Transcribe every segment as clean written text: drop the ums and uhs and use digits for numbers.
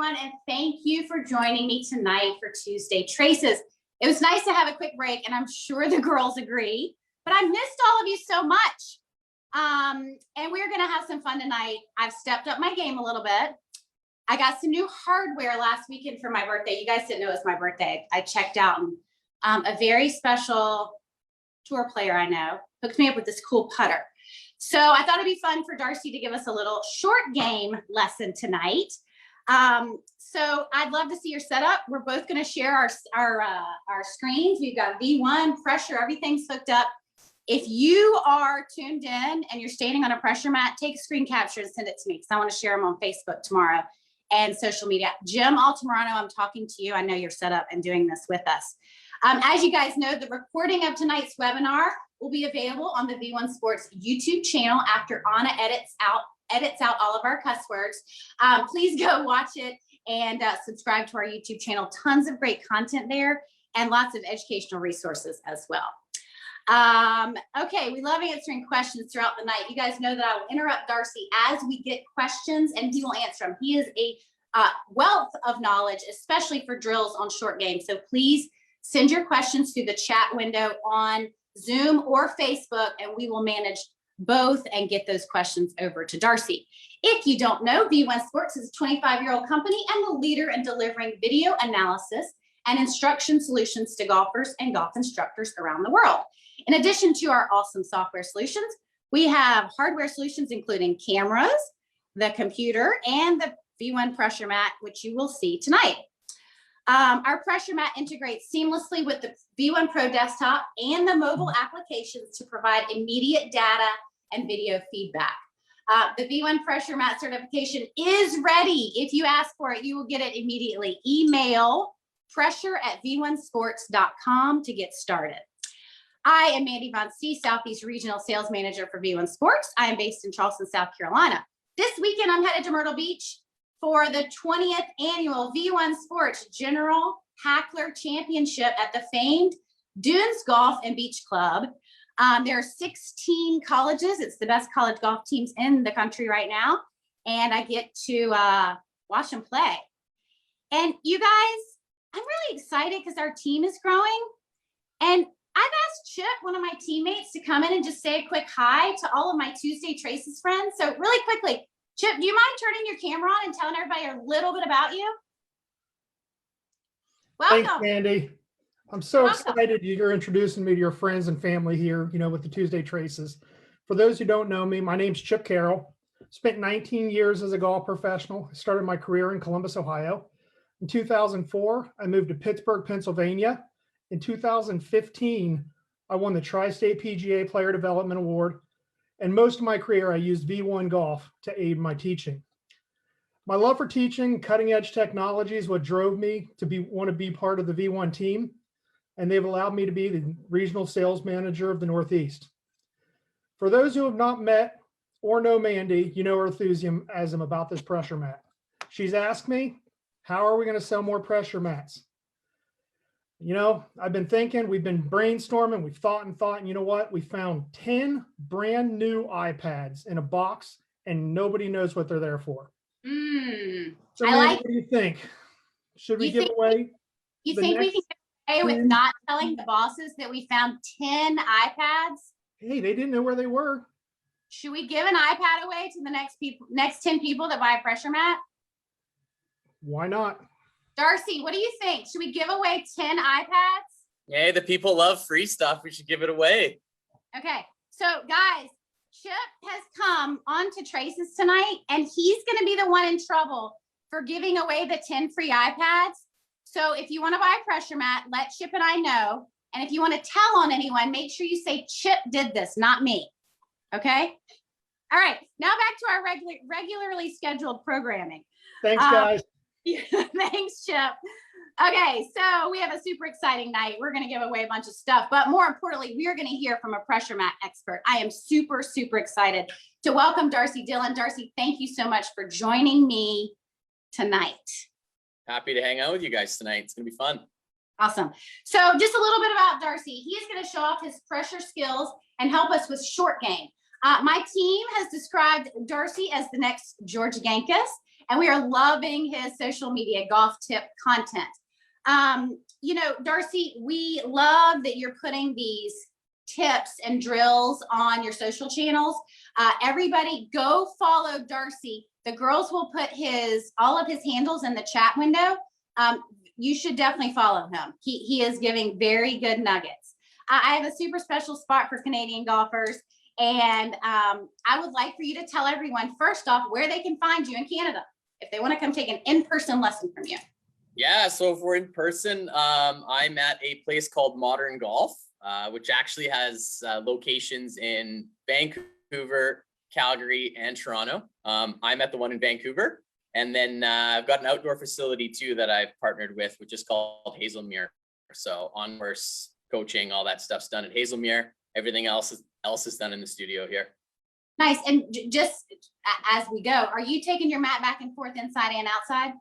everyone, and thank you for joining me tonight for Tuesday Traces. It was nice to have a quick break, and I'm sure the girls agree, but I missed all of you so much. And we're going to have some fun tonight. I've stepped up my game a little bit. I got some new hardware last weekend for my birthday. You guys didn't know it was my birthday. I checked out, and a very special tour player I know hooked me up with this cool putter. So I thought it'd be fun for Darcy to give us a little short game lesson tonight. So I'd love to see your setup. We're both going to share our screens. We've got V1 pressure, everything's hooked up. If you are tuned in and you're standing on a pressure mat, take a screen capture and send it to me because I want to share them on Facebook tomorrow and social media. Jim Altamirano, I'm talking to you. I know you're set up and doing this with us. As you guys know, the recording of tonight's webinar will be available on the V1 Sports YouTube channel after Anna edits out all of our cuss words. Please go watch it and subscribe to our YouTube channel. Tons of great content there and lots of educational resources as well. Okay, we love answering questions throughout the night. You guys know that I will interrupt Darcy as we get questions and he will answer them. He is a wealth of knowledge, especially for drills on short game. So please send your questions through the chat window on Zoom or Facebook, and we will manage both and get those questions over to Darcy. If you don't know, V1 Sports is a 25-year-old company and the leader in delivering video analysis and instruction solutions to golfers and golf instructors around the world. In addition to our awesome software solutions, we have hardware solutions including cameras, the computer, and the V1 pressure mat, which you will see tonight. Our pressure mat integrates seamlessly with the V1 Pro desktop and the mobile applications to provide immediate data and video feedback. The V1 pressure mat certification is ready. If you ask for it, you will get it immediately. Email pressure@v1sports.com to get started. I am Mandy Von See, Southeast Regional Sales Manager for V1 Sports. I am based in Charleston, South Carolina. This weekend, I'm headed to Myrtle Beach for the 20th annual V1 Sports General Hackler Championship at the famed Dunes Golf and Beach Club. There are 16 colleges. It's the best college golf teams in the country right now. And I get to watch them play. And you guys, I'm really excited because our team is growing. And I've asked Chip, one of my teammates, to come in and just say a quick hi to all of my Tuesday Traces friends. So really quickly, Chip, do you mind turning your camera on and telling everybody a little bit about you? Welcome. Thanks, Mandy. I'm so excited you're introducing me to your friends and family here, with the Tuesday Traces. For those who don't know me, my name's Chip Carroll. Spent 19 years as a golf professional. I started my career in Columbus, Ohio. In 2004, I moved to Pittsburgh, Pennsylvania. In 2015, I won the Tri-State PGA Player Development Award. And most of my career, I used V1 Golf to aid my teaching. My love for teaching cutting-edge technology is what drove me to want to be part of the V1 team, and they've allowed me to be the regional sales manager of the Northeast. For those who have not met or know Mandy, you know her enthusiasm about this pressure mat. She's asked me, how are we going to sell more pressure mats? I've been thinking, we've been brainstorming, we've thought, and you know what? We found 10 brand new iPads in a box and nobody knows what they're there for. So Mandy, what do you think? Should we give away? You think we can get away with not telling the bosses that we found 10 iPads? Hey, they didn't know where they were. Should we give an iPad away to the next 10 people that buy a pressure mat? Why not? Darcy, what do you think? Should we give away 10 iPads? Hey, the people love free stuff. We should give it away. Okay, so guys, Chip has come on to Traces tonight, and he's going to be the one in trouble for giving away the 10 free iPads. So if you want to buy a pressure mat, let Chip and I know. And if you want to tell on anyone, make sure you say Chip did this, not me. Okay? All right, now back to our regularly scheduled programming. Thanks, guys. Thanks, Chip. Okay, so we have a super exciting night. We're going to give away a bunch of stuff, but more importantly, we are going to hear from a pressure mat expert. I am super, super excited to welcome Darcy Dhillon. Darcy, thank you so much for joining me tonight. Happy to hang out with you guys tonight. It's going to be fun. Awesome. So just a little bit about Darcy. He is going to show off his pressure skills and help us with short game. My team has described Darcy as the next George Gankus, and we are loving his social media golf tip content. You know, Darcy, we love that you're putting these tips and drills on your social channels. Everybody go follow Darcy. The girls will put all of his handles in the chat window. You should definitely follow him. He is giving very good nuggets. I have a super special spot for Canadian golfers, and I would like for you to tell everyone first off where they can find you in Canada if they want to come take an in-person lesson from you. Yeah, so if we're in person, I'm at a place called Modern Golf, which actually has locations in Vancouver, Calgary, and Toronto. I'm at the one in Vancouver. And then I've got an outdoor facility too that I've partnered with, which is called Hazelmere. So on-course coaching, all that stuff's done at Hazelmere. Everything else is done in the studio here. Nice. And just as we go, are you taking your mat back and forth inside and outside?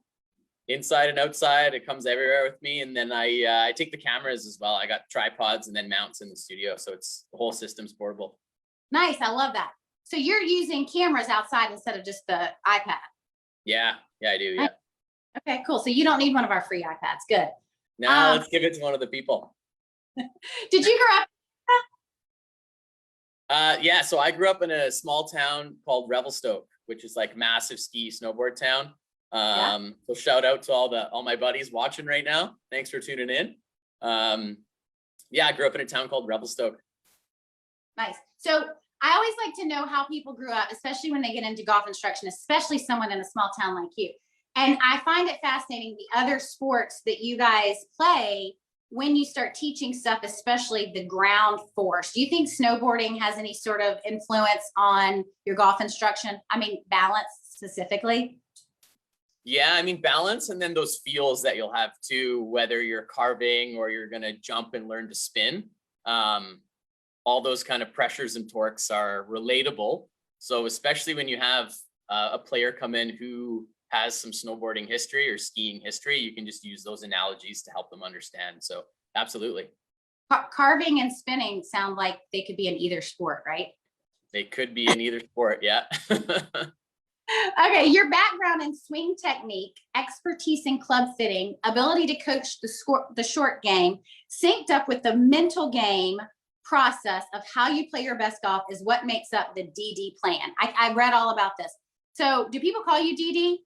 Inside and outside, it comes everywhere with me. And then I take the cameras as well. I got tripods and then mounts in the studio. So it's the whole system's portable. Nice. I love that. So you're using cameras outside instead of just the iPad? Yeah, I do. Yeah. Okay, cool. So you don't need one of our free iPads. Good. Now let's give it to one of the people. Did you grow up? Yeah, so I grew up in a small town called Revelstoke, which is like massive ski snowboard town. So shout out to all my buddies watching right now. Thanks for tuning in. Yeah, I grew up in a town called Revelstoke. Nice. So I always like to know how people grew up, especially when they get into golf instruction, especially someone in a small town like you. And I find it fascinating the other sports that you guys play when you start teaching stuff, especially the ground force. Do you think snowboarding has any sort of influence on your golf instruction? I mean, balance specifically? Yeah, I mean, balance and then those feels that you'll have too, whether you're carving or you're going to jump and learn to spin. All those kind of pressures and torques are relatable. So especially when you have a player come in who has some snowboarding history or skiing history, you can just use those analogies to help them understand. So absolutely. Carving and spinning sound like they could be in either sport, right? They could be in either sport, yeah. Okay, your background in swing technique, expertise in club fitting, ability to coach the short game, synced up with the mental game process of how you play your best golf is what makes up the DD plan. I read all about this. So do people call you DD?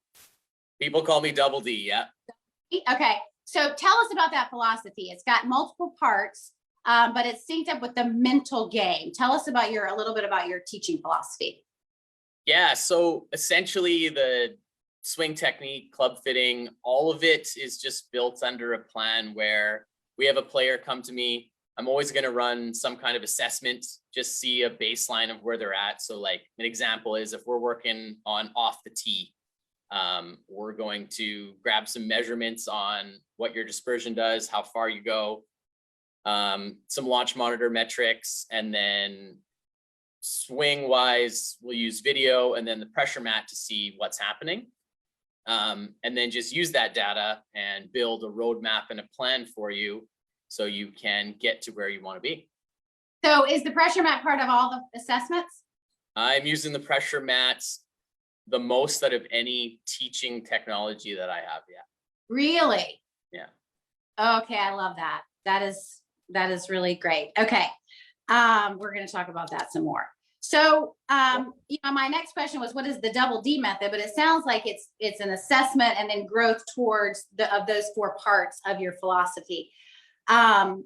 People call me Double D, yeah. Okay, so tell us about that philosophy. It's got multiple parts, but it's synced up with the mental game. Tell us about a little bit about your teaching philosophy. Yeah, so essentially the swing technique, club fitting, all of it is just built under a plan where we have a player come to me. I'm always going to run some kind of assessment, just see a baseline of where they're at. So like an example is if we're working on off the tee, we're going to grab some measurements on what your dispersion does, how far you go, some launch monitor metrics, and then swing wise, we'll use video and then the pressure mat to see what's happening. And then just use that data and build a roadmap and a plan for you so you can get to where you want to be. So is the pressure mat part of all the assessments? I'm using the pressure mats the most out of any teaching technology that I have. Yeah. Really? Yeah. Okay, I love that. That is really great. Okay. We're going to talk about that some more. So, my next question was, what is the double D method? But it sounds like it's an assessment and then growth towards of those 4 parts of your philosophy. I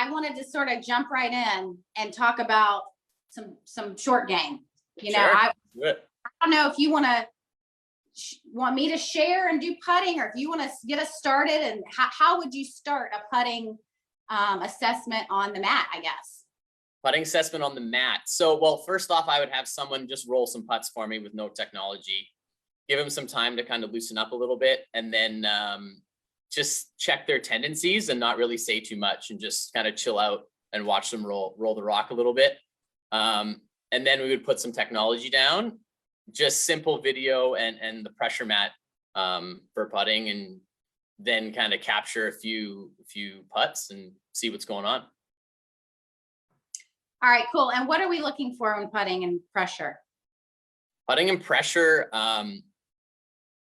wanted to sort of jump right in and talk about some short game. Sure. I don't know if you want me to share and do putting, or if you want to get us started, and how would you start a putting assessment on the mat, I guess? Putting assessment on the mat. So, well, first off, I would have someone just roll some putts for me with no technology, give them some time to kind of loosen up a little bit, and then just check their tendencies and not really say too much and just kind of chill out and watch them roll the rock a little bit. And then we would put some technology down, just simple video and the pressure mat for putting, and then kind of capture a few putts and see what's going on. All right, cool. And what are we looking for when putting and pressure? Putting and pressure,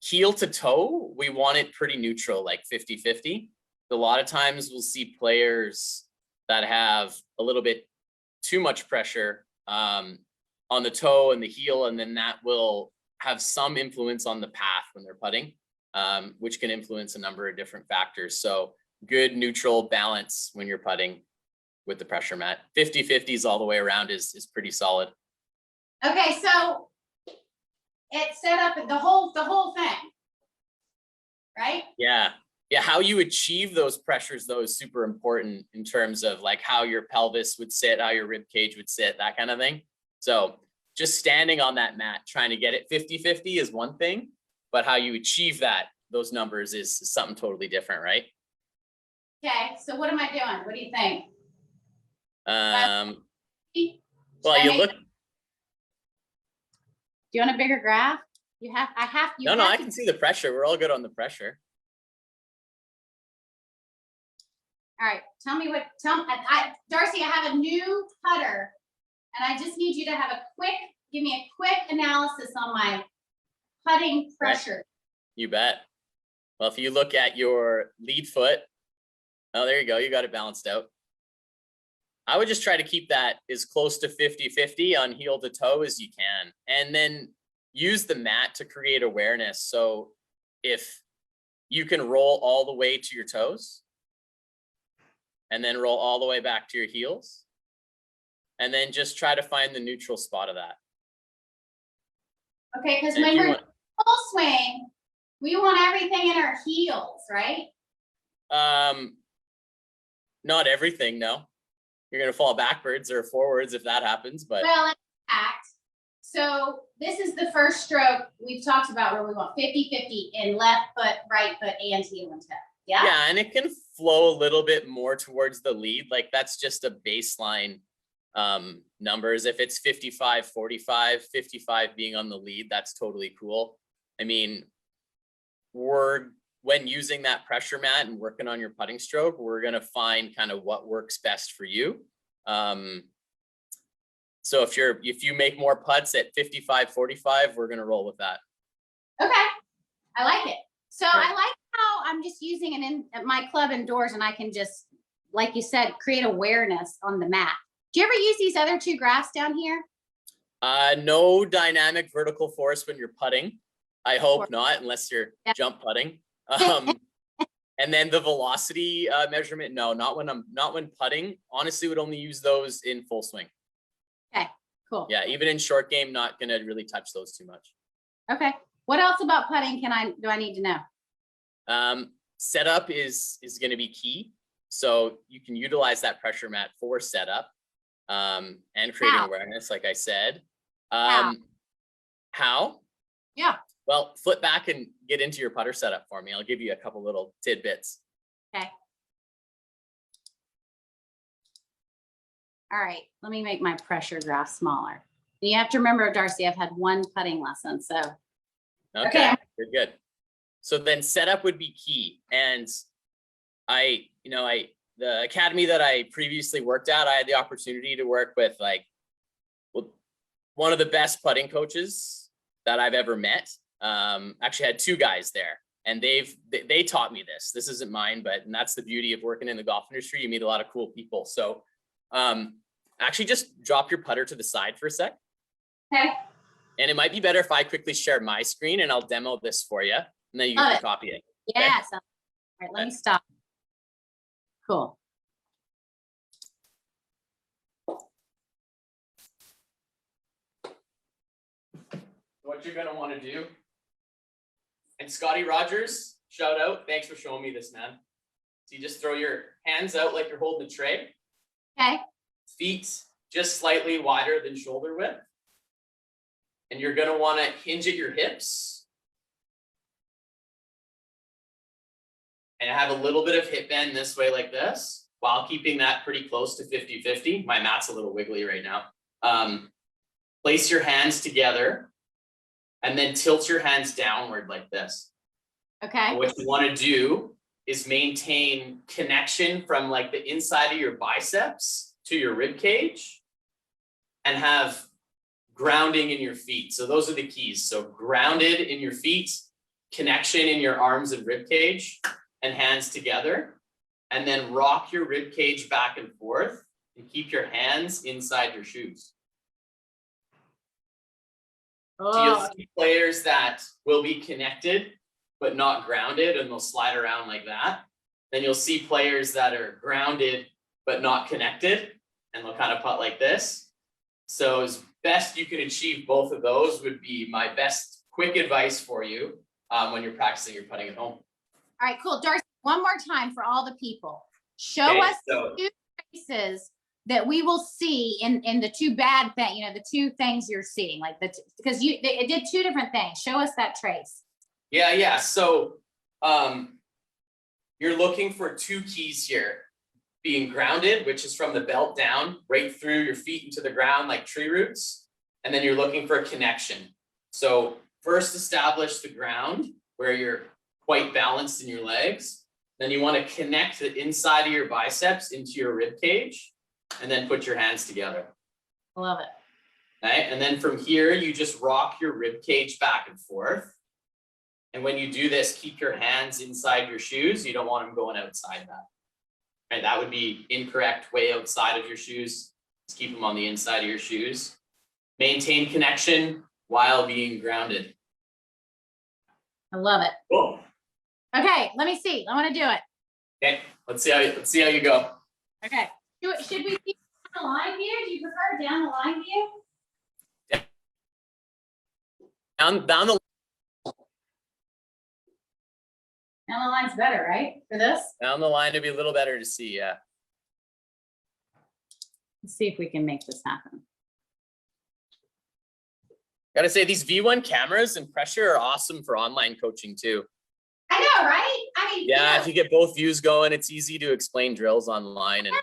heel to toe, we want it pretty neutral, like 50-50. A lot of times we'll see players that have a little bit too much pressure on the toe and the heel, and then that will have some influence on the path when they're putting, which can influence a number of different factors. So good neutral balance when you're putting with the pressure mat. 50-50s all the way around is pretty solid. Okay, so it's set up the whole thing, right? Yeah. Yeah, how you achieve those pressures though is super important in terms of like how your pelvis would sit, how your rib cage would sit, that kind of thing. So just standing on that mat, trying to get it 50-50 is one thing, but how you achieve those numbers is something totally different, right? Okay, so what am I doing? What do you think? Well, you look. Do you want a bigger graph? No, I can see the pressure. We're all good on the pressure. All right, Darcy, I have a new putter and I just need you to give me a quick analysis on my putting pressure. Right. You bet. Well, if you look at your lead foot, oh, there you go. You got it balanced out. I would just try to keep that as close to 50-50 on heel to toe as you can. And then use the mat to create awareness. So if you can roll all the way to your toes, and then roll all the way back to your heels, and then just try to find the neutral spot of that. Okay, because when we're full swing, we want everything in our heels, right? Not everything, no. You're gonna fall backwards or forwards if that happens, but. Well, in fact, so this is the first stroke we've talked about where we want 50-50 in left foot, right foot, and heel and toe. Yeah. Yeah, and it can flow a little bit more towards the lead. Like that's just a baseline numbers. If it's 55-45, 55 being on the lead, that's totally cool. I mean, when using that pressure mat and working on your putting stroke, we're gonna find kind of what works best for you. So if you make more putts at 55-45, we're gonna roll with that. Okay, I like it. So I like how I'm just using it in at my club indoors, and I can just, like you said, create awareness on the mat. Do you ever use these other two graphs down here? No dynamic vertical force when you're putting. I hope not, unless you're jump putting. And then the velocity measurement, no, not when putting. Honestly, would only use those in full swing. Okay, cool. Yeah, even in short game, not gonna really touch those too much. Okay. What else about putting do I need to know? Setup is going to be key. So you can utilize that pressure mat for setup and creating awareness, like I said. How? Yeah. Well, flip back and get into your putter setup for me. I'll give you a couple little tidbits. Okay. All right. Let me make my pressure graph smaller. You have to remember, Darcy, I've had one putting lesson, so. Okay. Good. So then setup would be key. And the academy that I previously worked at, I had the opportunity to work with one of the best putting coaches that I've ever met. Actually had two guys there, and they taught me this. This isn't mine, and that's the beauty of working in the golf industry. You meet a lot of cool people. So actually just drop your putter to the side for a sec. Okay. And it might be better if I quickly share my screen and I'll demo this for you, and then you can copy it. Yes. Okay? All right, let me stop. Cool. What you're gonna want to do, and Scotty Rogers, shout out, thanks for showing me this, man. So you just throw your hands out like you're holding a tray. Okay. Feet just slightly wider than shoulder width. And you're gonna want to hinge at your hips. And have a little bit of hip bend this way like this, while keeping that pretty close to 50-50. My mat's a little wiggly right now. Place your hands together and then tilt your hands downward like this. Okay. And what you want to do is maintain connection from like the inside of your biceps to your rib cage and have grounding in your feet. So those are the keys. So grounded in your feet, connection in your arms and rib cage and hands together, and then rock your rib cage back and forth and keep your hands inside your shoes. So you'll see players that will be connected but not grounded, and they'll slide around like that. Then you'll see players that are grounded but not connected, and they'll kind of putt like this. So as best you can achieve both of those would be my best quick advice for you when you're practicing your putting at home. All right, cool. Darcy, one more time for all the people. Show us the two traces that we will see in the two bad things, you know, the two things you're seeing, like because it did two different things. Show us that trace. Yeah. So you're looking for two keys here. Being grounded, which is from the belt down, right through your feet into the ground like tree roots. And then you're looking for a connection. So first establish the ground where you're quite balanced in your legs. Then you want to connect the inside of your biceps into your rib cage, and then put your hands together. I love it. Okay, and then from here, you just rock your rib cage back and forth. And when you do this, keep your hands inside your shoes. You don't want them going outside that. Right, that would be incorrect, way outside of your shoes. Just keep them on the inside of your shoes. Maintain connection while being grounded. I love it. Cool. Okay, let me see. I want to do it. Okay, let's see how you go. Okay. Should we see down the line view? Do you prefer down the line view? Down the Down the line's better, right? For this? down the line to be a little better to see. Yeah. Let's see if we can make this happen. Gotta say, these V1 cameras and pressure are awesome for online coaching too. I know, right? I mean, Yeah, you know, if you get both views going, it's easy to explain drills online. And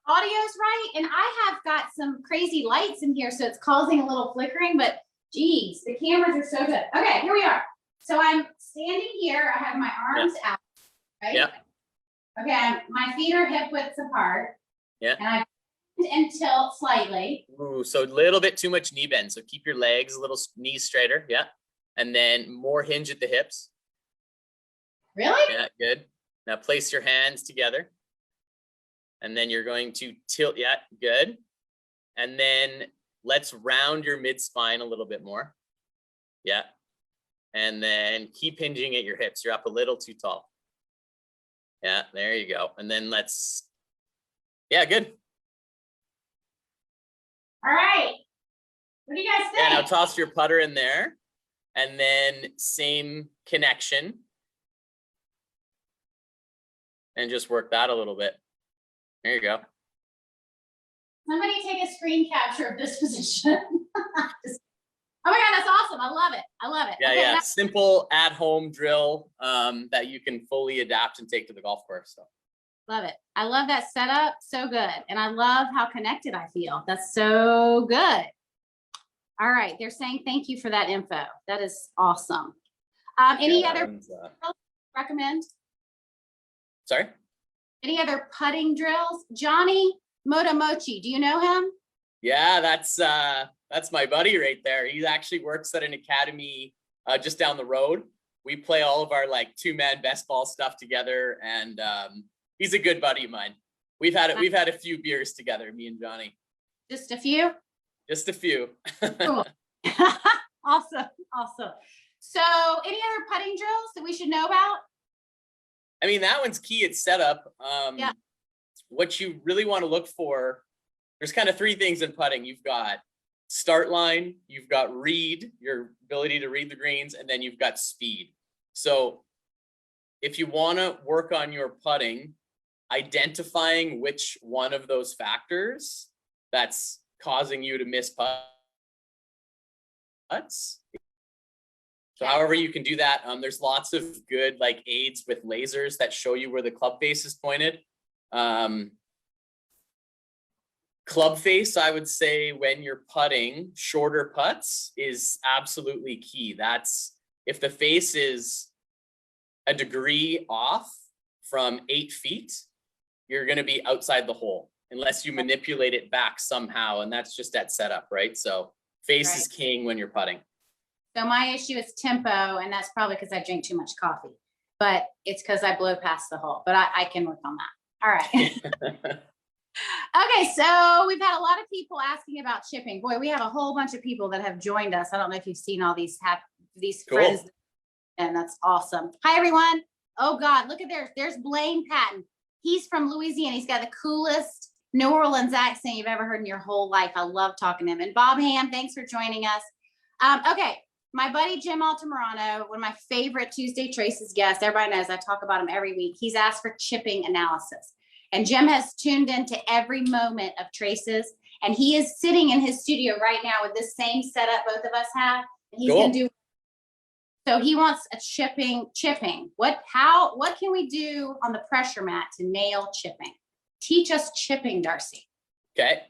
audio's right, and I have got some crazy lights in here, so it's causing a little flickering, but geez, the cameras are so good. Okay, here we are. So I'm standing here, I have my arms out, right? Yeah. Okay, my feet are hip widths apart. Yeah. And I bend and tilt slightly. ooh, so a little bit too much knee bend. So keep your legs a little knees straighter. Yeah. And then more hinge at the hips. Really? Yeah, good. Now place your hands together. And then you're going to tilt. Yeah, good. And then let's round your mid spine a little bit more. Yeah. And then keep hinging at your hips. You're up a little too tall. Yeah, there you go. And then yeah, good. All right. What do you guys think? Yeah, now toss your putter in there. And then same connection. And just work that a little bit. There you go. Somebody take a screen capture of this position. Oh my God, that's awesome. I love it. I love it. Yeah, Okay, yeah. now- Simple at-home drill that you can fully adapt and take to the golf course. So. Love it. I love that setup. So good. And I love how connected I feel. That's so good. All right. They're saying thank you for that info. That is awesome. Any Yeah, other one's, recommend? sorry? Any other putting drills? Johnny Motomochi, do you know him? Yeah, that's my buddy right there. He actually works at an academy just down the road. We play all of our like 2-man best ball stuff together, and he's a good buddy of mine. We've had a few beers together, me and Johnny. Just a few? Just a few. Cool. Awesome. Awesome. So any other putting drills that we should know about? I mean, that one's key. It's setup. Yeah. What you really want to look for, there's kind of 3 things in putting. You've got start line, you've got read, your ability to read the greens, and then you've got speed. So if you want to work on your putting, identifying which one of those factors that's causing you to miss putts. So however you can do that, there's lots of good like aids with lasers that show you where the club face is pointed. Club face, I would say when you're putting shorter putts is absolutely key. That's if the face is a degree off from 8 feet, you're going to be outside the hole unless you manipulate it back somehow. And that's just at setup, right? So face is king when you're putting. So my issue is tempo, and that's probably because I drink too much coffee, but it's because I blow past the hole, but I can work on that. All right. Okay, so we've had a lot of people asking about chipping. Boy, we have a whole bunch of people that have joined us. I don't know if you've seen all these Cool. friends, and that's awesome. Hi, everyone. Oh God, look at there's Blaine Patton. He's from Louisiana. He's got the coolest New Orleans accent you've ever heard in your whole life. I love talking to him. And Bob Ham, thanks for joining us. Okay, my buddy Jim Altamirano, one of my favorite Tuesday Traces guests. Everybody knows I talk about him every week. He's asked for chipping analysis. And Jim has tuned into every moment of Traces. And he is sitting in his studio right now with this same setup both of us have. And he's going to do. So he wants a chipping. What can we do on the pressure mat to nail chipping? Teach us chipping, Darcy. Okay.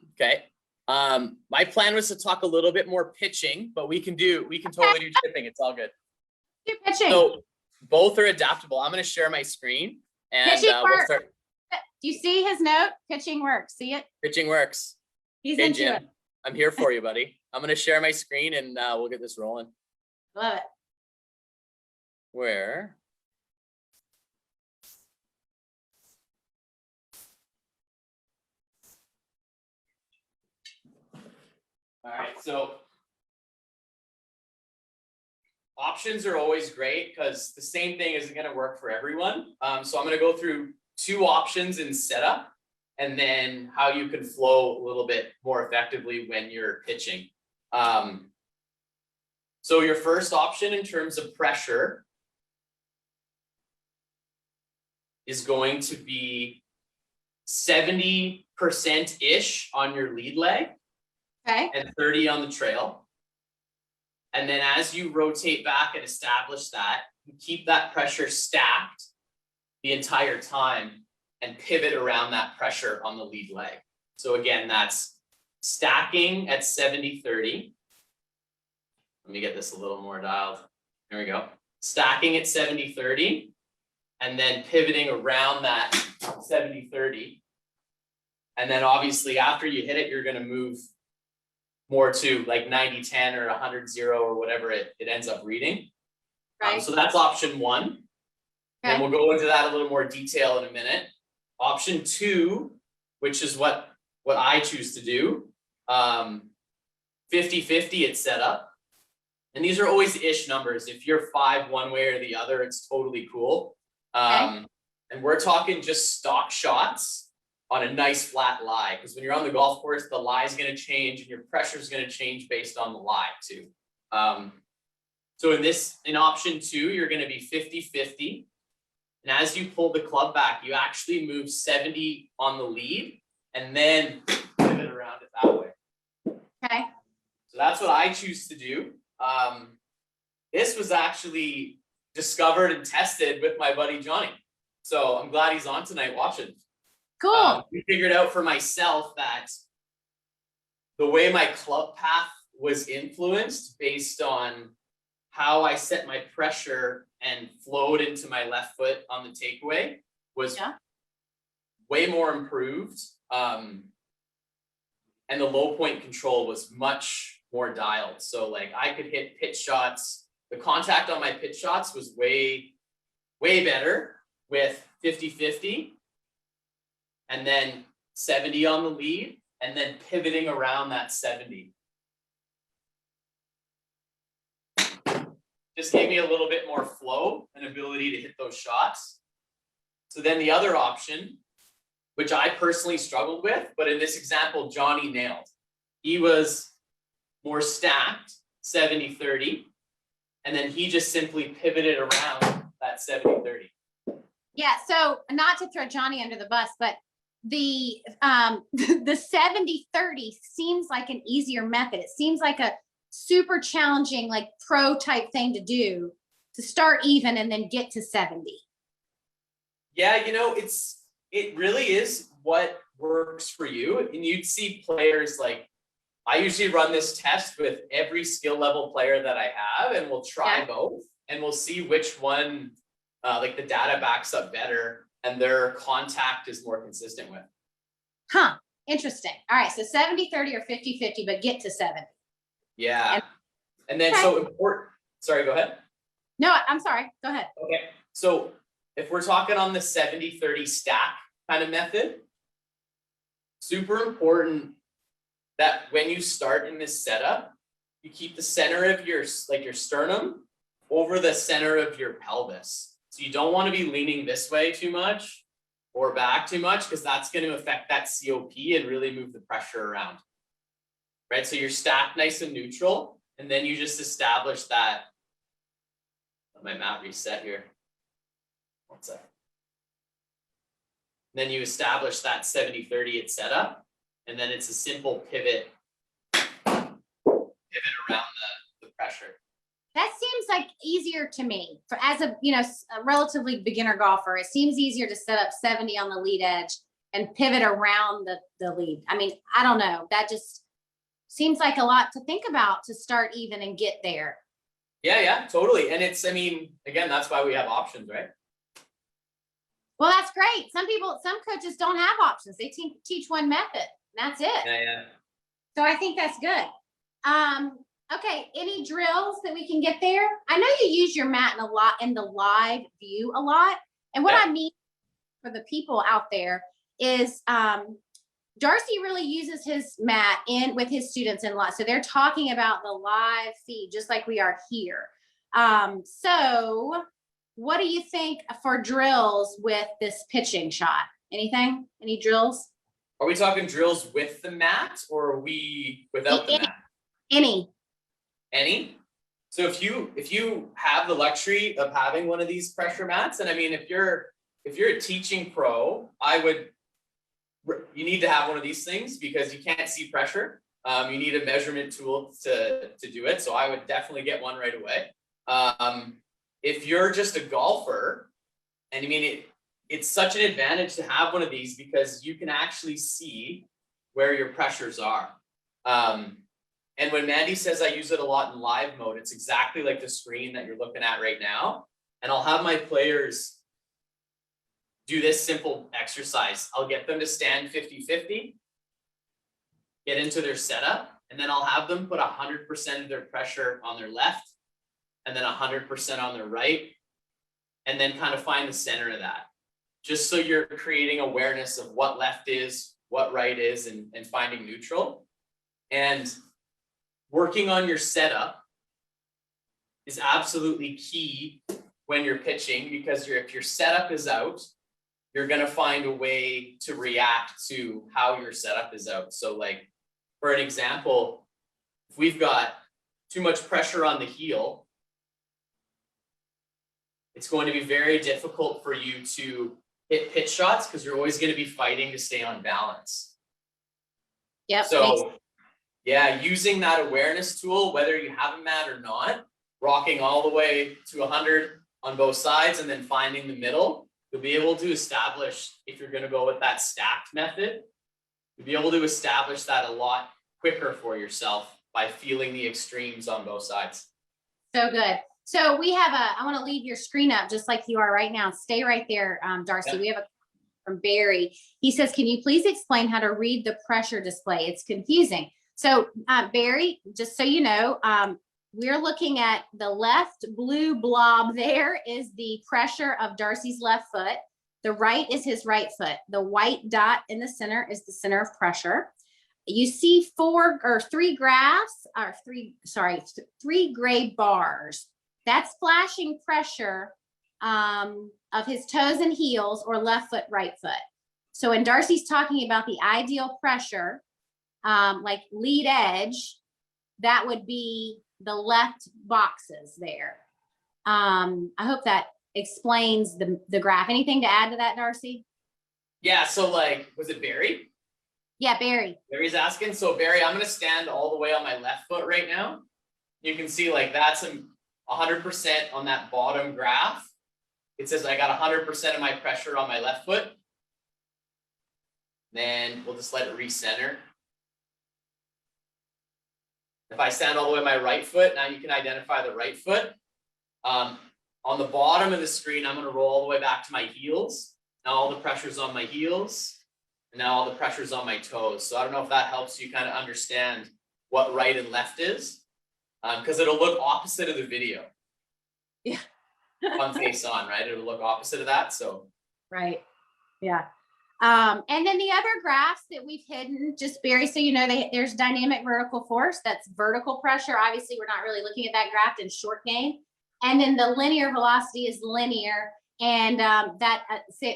My plan was to talk a little bit more pitching, but we can totally do chipping. It's all good. Do pitching. So both are adaptable. I'm going to share my screen and we'll start. Do you see his note? Pitching works. See it? Pitching works. He's Hey, into Jim, it. I'm here for you, buddy. I'm going to share my screen and we'll get this rolling. Love it. Where? All right, so options are always great because the same thing isn't going to work for everyone. So I'm going to go through 2 options in setup and then how you can flow a little bit more effectively when you're pitching. So your first option in terms of pressure is going to be 70%-ish on your lead leg. Okay. And 30 on the trail. And then as you rotate back and establish that, you keep that pressure stacked the entire time and pivot around that pressure on the lead leg. So again, that's stacking at 70-30. Let me get this a little more dialed. There we go. Stacking at 70-30 and then pivoting around that 70-30. And then obviously after you hit it, you're going to move more to like 90-10 or 100-0 or whatever it ends up reading. Right. So that's option 1. Okay. And we'll go into that a little more detail in a minute. Option 2, which is what I choose to do, 50-50 it's set up. And these are always ish numbers. If you're 5 one way or the other, it's totally cool. And we're talking just stock shots on a nice flat lie, because when you're on the golf course, the lie is going to change and your pressure is going to change based on the lie too. So in option 2, you're going to be 50-50. And as you pull the club back, you actually move 70 on the lead and then pivot around it that way. Okay. So that's what I choose to do. This was actually discovered and tested with my buddy Johnny. So I'm glad he's on tonight watching. Cool. We figured out for myself that the way my club path was influenced based on how I set my pressure and flowed into my left foot on the takeaway was way more improved. And the low point control was much more dialed. So like I could hit pitch shots. The contact on my pitch shots was way better with 50-50. And then 70 on the lead, and then pivoting around that 70. Just gave me a little bit more flow and ability to hit those shots. So then the other option, which I personally struggled with, but in this example, Johnny nailed. He was more stacked, 70-30, and then he just simply pivoted around that 70-30. Yeah, so not to throw Johnny under the bus, but the 70-30 seems like an easier method. It seems like a super challenging, like pro type thing to do, to start even and then get to 70. Yeah, it really is what works for you. And you'd see players like, I usually run this test with every skill level player that I have, and we'll try both and we'll see which one like the data backs up better and their contact is more consistent with. Huh. Interesting. All right. So 70-30 or 50-50, but get to 70. Yeah. And then so Sorry, go ahead. No, I'm sorry. Go ahead. Okay, so if we're talking on the 70-30 stack kind of method, super important that when you start in this setup, you keep the center of your sternum over the center of your pelvis. So you don't want to be leaning this way too much or back too much, because that's going to affect that COP and really move the pressure around. Right, so you're stacked nice and neutral, and then you just establish that. Let my mat reset here. One sec. Then you establish that 70-30 at setup, and then it's a simple pivot around the pressure. That seems like easier to me for as a relatively beginner golfer. It seems easier to set up 70 on the lead edge and pivot around the lead. I mean, I don't know. That just seems like a lot to think about to start even and get there. Yeah, totally. And it's, I mean, again, that's why we have options, right? Well, that's great. Some coaches don't have options. They teach one method. That's it. Yeah. So I think that's good. Okay, any drills that we can get there? I know you use your mat in the live view a lot. And what I mean for the people out there is Darcy really uses his mat with his students in live. So they're talking about the live feed, just like we are here. So what do you think for drills with this pitching shot? Anything? Any drills? Are we talking drills with the mat, or are we without the mat? Any? So if you have the luxury of having one of these pressure mats, and I mean, if you're a teaching pro, you need to have one of these things because you can't see pressure. You need a measurement tool to do it. So I would definitely get one right away. If you're just a golfer, and I mean, it's such an advantage to have one of these because you can actually see where your pressures are. And when Mandy says I use it a lot in live mode, it's exactly like the screen that you're looking at right now. And I'll have my players do this simple exercise. I'll get them to stand 50-50, get into their setup, and then I'll have them put 100% of their pressure on their left, and then 100% on their right, and then kind of find the center of that. Just so you're creating awareness of what left is, what right is, and finding neutral. And working on your setup is absolutely key when you're pitching, because if your setup is out, you're going to find a way to react to how your setup is out. So like, for an example, if we've got too much pressure on the heel, it's going to be very difficult for you to hit pitch shots because you're always going to be fighting to stay on balance. Yep. So yeah, using that awareness tool, whether you have a mat or not, rocking all the way to 100 on both sides and then finding the middle, you'll be able to establish, if you're going to go with that stacked method, you'll be able to establish that a lot quicker for yourself by feeling the extremes on both sides. So good. So we have I want to leave your screen up just like you are right now. Stay right there, Darcy. Yeah. We have a from Barry. He says, can you please explain how to read the pressure display? It's confusing. So Barry, just so you know, we're looking at the left blue blob. There is the pressure of Darcy's left foot. The right is his right foot. The white dot in the center is the center of pressure. You see three gray bars. That's flashing pressure of his toes and heels, or left foot, right foot. So when Darcy's talking about the ideal pressure, like lead edge, that would be the left boxes there. I hope that explains the graph. Anything to add to that, Darcy? Yeah, so like, was it Barry? Yeah, Barry. Barry's asking. So Barry, I'm going to stand all the way on my left foot right now. You can see like that's 100% on that bottom graph. It says I got 100% of my pressure on my left foot. Then we'll just let it recenter. If I stand all the way on my right foot, now you can identify the right foot. On the bottom of the screen, I'm going to roll all the way back to my heels. Now all the pressure's on my heels. And now all the pressure's on my toes. So I don't know if that helps you kind of understand what right and left is. because it'll look opposite of the video. Yeah. On face on, right? It'll look opposite of that. So right. Yeah. And then the other graphs that we've hidden, just Barry, so you know, there's dynamic vertical force. That's vertical pressure. Obviously, we're not really looking at that graph in short game. And then the linear velocity is linear. And that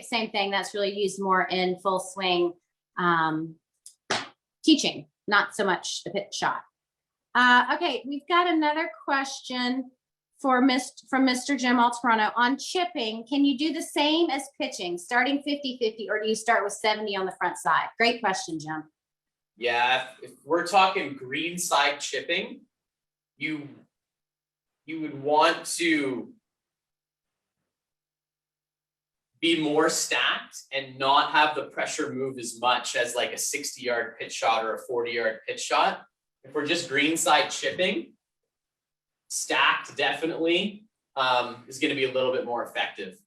same thing, that's really used more in full swing teaching, not so much the pitch shot. Okay, we've got another question from Mr. Jim Altamirano on chipping. Can you do the same as pitching, starting 50-50, or do you start with 70 on the front side? Great question, Jim. Yeah, if we're talking green side chipping, you would want to be more stacked and not have the pressure move as much as like a 60-yard pitch shot or a 40-yard pitch shot. If we're just green side chipping, stacked definitely is going to be a little bit more effective,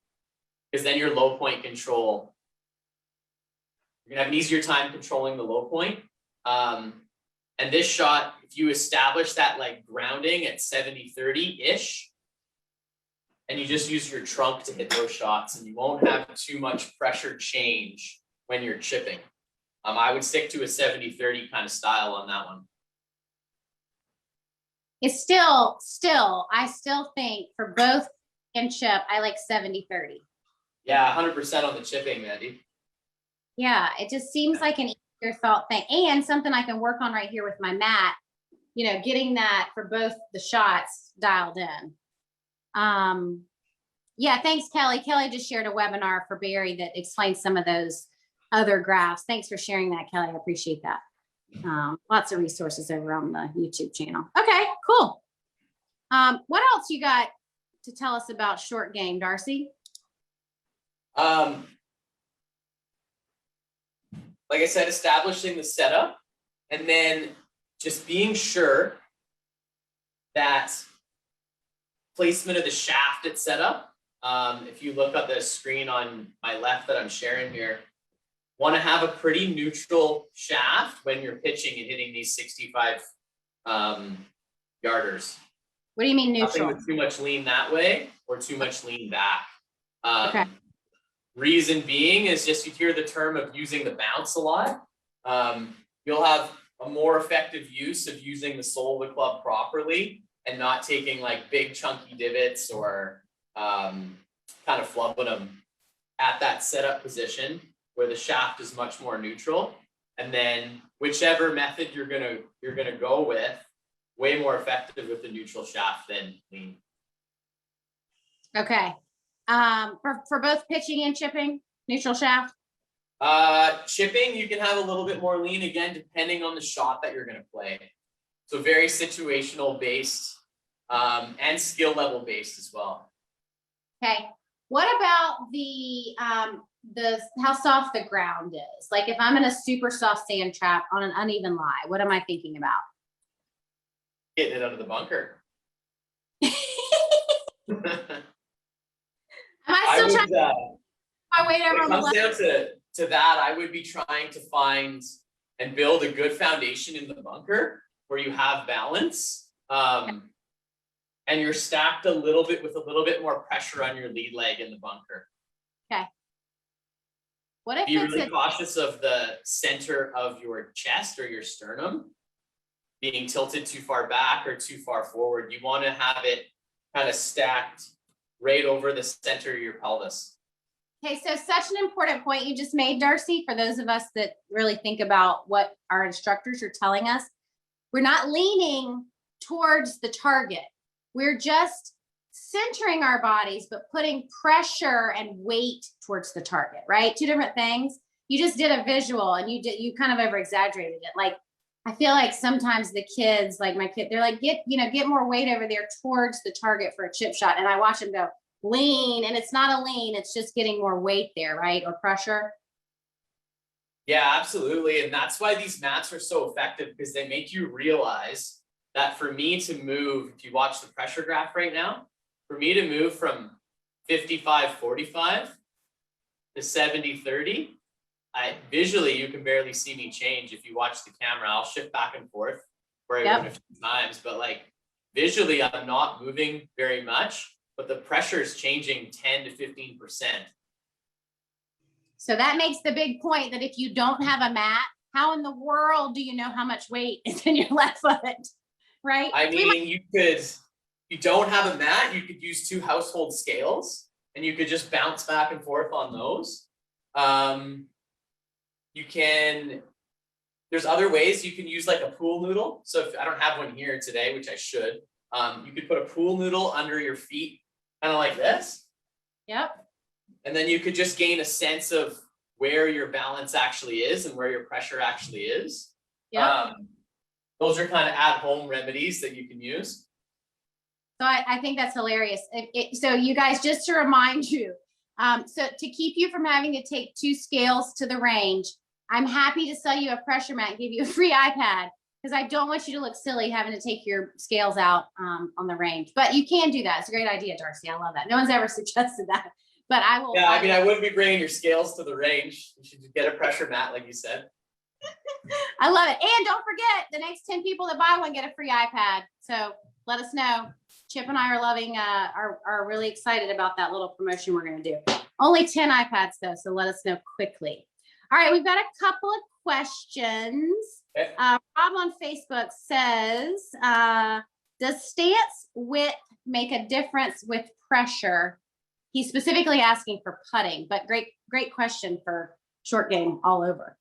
because then your low point control, you're going to have an easier time controlling the low point. And this shot, if you establish that like grounding at 70-30-ish, and you just use your trunk to hit those shots, and you won't have too much pressure change when you're chipping. I would stick to a 70-30 kind of style on that one. It's I still think for both and chip, I like 70-30. Yeah, 100% on the chipping, Mandy. Yeah, it just seems like an easier thought thing, and something I can work on right here with my mat, you know, getting that for both the shots dialed in. Yeah, thanks, Kelly. Kelly just shared a webinar for Barry that explains some of those other graphs. Thanks for sharing that, Kelly. I appreciate that. Lots of resources over on the YouTube channel. Okay, cool. What else you got to tell us about short game, Darcy? Like I said, establishing the setup, and then just being sure that placement of the shaft at setup. If you look at the screen on my left that I'm sharing here, want to have a pretty neutral shaft when you're pitching and hitting these 65 yarders. What do you mean neutral? Nothing with too much lean that way or too much lean back. Okay. Reason being is just you hear the term of using the bounce a lot. You'll have a more effective use of using the sole of the club properly and not taking like big chunky divots or kind of flubbing them at that setup position where the shaft is much more neutral. And then whichever method you're gonna go with, way more effective with the neutral shaft than lean. Okay. For both pitching and chipping, neutral shaft? Chipping, you can have a little bit more lean, again, depending on the shot that you're gonna play. So very situational based and skill level based as well. Okay. What about the how soft the ground is? Like if I'm in a super soft sand trap on an uneven lie, what am I thinking about? Getting it out of the bunker. Am I still trying to my weight over on the left? When it comes down to that, I would be trying to find and build a good foundation in the bunker where you have balance. And you're stacked a little bit with a little bit more pressure on your lead leg in the bunker. Okay. What if be really cautious of the center of your chest or your sternum being tilted too far back or too far forward. You want to have it kind of stacked right over the center of your pelvis. Okay, so such an important point you just made, Darcy, for those of us that really think about what our instructors are telling us. We're not leaning towards the target. We're just centering our bodies, but putting pressure and weight towards the target, right? Two different things. You just did a visual and you kind of over exaggerated it. Like, I feel like sometimes the kids, like my kid, they're like, get more weight over there towards the target for a chip shot. And I watch them go lean, and it's not a lean, it's just getting more weight there, right? Or pressure. Yeah, absolutely. And that's why these mats are so effective, because they make you realize that for me to move, if you watch the pressure graph right now, for me to move from 55-45 to 70-30, visually, you can barely see me change. If you watch the camera, I'll shift back and forth where I would a few times, but like visually I'm not moving very much, but the pressure is changing 10 to 15%. So that makes the big point that if you don't have a mat, how in the world do you know how much weight is in your left foot, right? I mean, you don't have a mat, you could use 2 household scales and you could just bounce back and forth on those. There's other ways you can use like a pool noodle. So if I don't have one here today, which I should, you could put a pool noodle under your feet, kind of like this. Yep. And then you could just gain a sense of where your balance actually is and where your pressure actually is. Yep. Those are kind of at-home remedies that you can use. So I think that's hilarious. So you guys, just to remind you, so to keep you from having to take 2 scales to the range, I'm happy to sell you a pressure mat and give you a free iPad, because I don't want you to look silly having to take your scales out on the range. But you can do that. It's a great idea, Darcy. I love that. No one's ever suggested that, but I will. Yeah, I mean, I wouldn't be bringing your scales to the range. You should get a pressure mat, like you said. I love it. And don't forget, the next 10 people that buy one get a free iPad. So let us know. Chip and I are loving, are really excited about that little promotion we're going to do. Only 10 iPads though, so let us know quickly. All right, we've got a couple of questions. Okay. Rob on Facebook says, does stance width make a difference with pressure? He's specifically asking for putting, but great question for short game all over.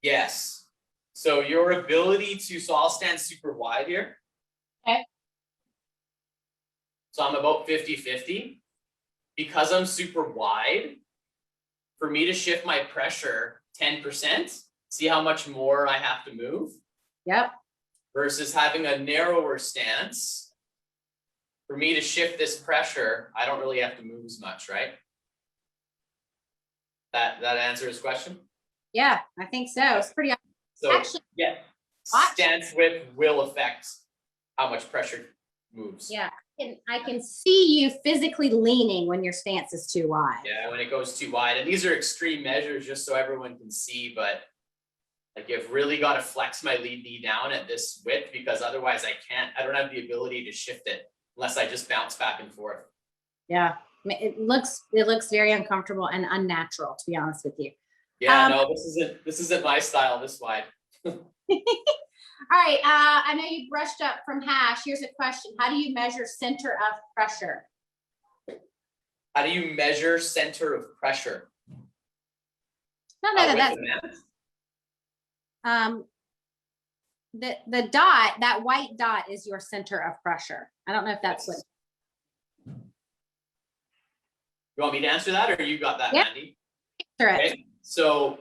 Yes. So your ability so I'll stand super wide here. Okay. So I'm about 50-50. Because I'm super wide, for me to shift my pressure 10%, see how much more I have to move? Yep. Versus having a narrower stance, for me to shift this pressure, I don't really have to move as much, right? That answers his question? Yeah, I think so. It's pretty. So Actually, yeah, watch. stance width will affect how much pressure moves. Yeah, I can see you physically leaning when your stance is too wide. Yeah, when it goes too wide. And these are extreme measures just so everyone can see, but like you've really got to flex my lead knee down at this width, because otherwise I don't have the ability to shift it unless I just bounce back and forth. Yeah, it looks very uncomfortable and unnatural, to be honest with you. Yeah, no, this isn't my style this wide. All right, I know you brushed up from Hash. Here's a question. How do you measure center of pressure? How do you measure center of pressure? No, that's the dot, that white dot is your center of pressure. I don't know if that's what. You want me to answer that, or you got that, Yeah. Mandy? Sure. Okay. So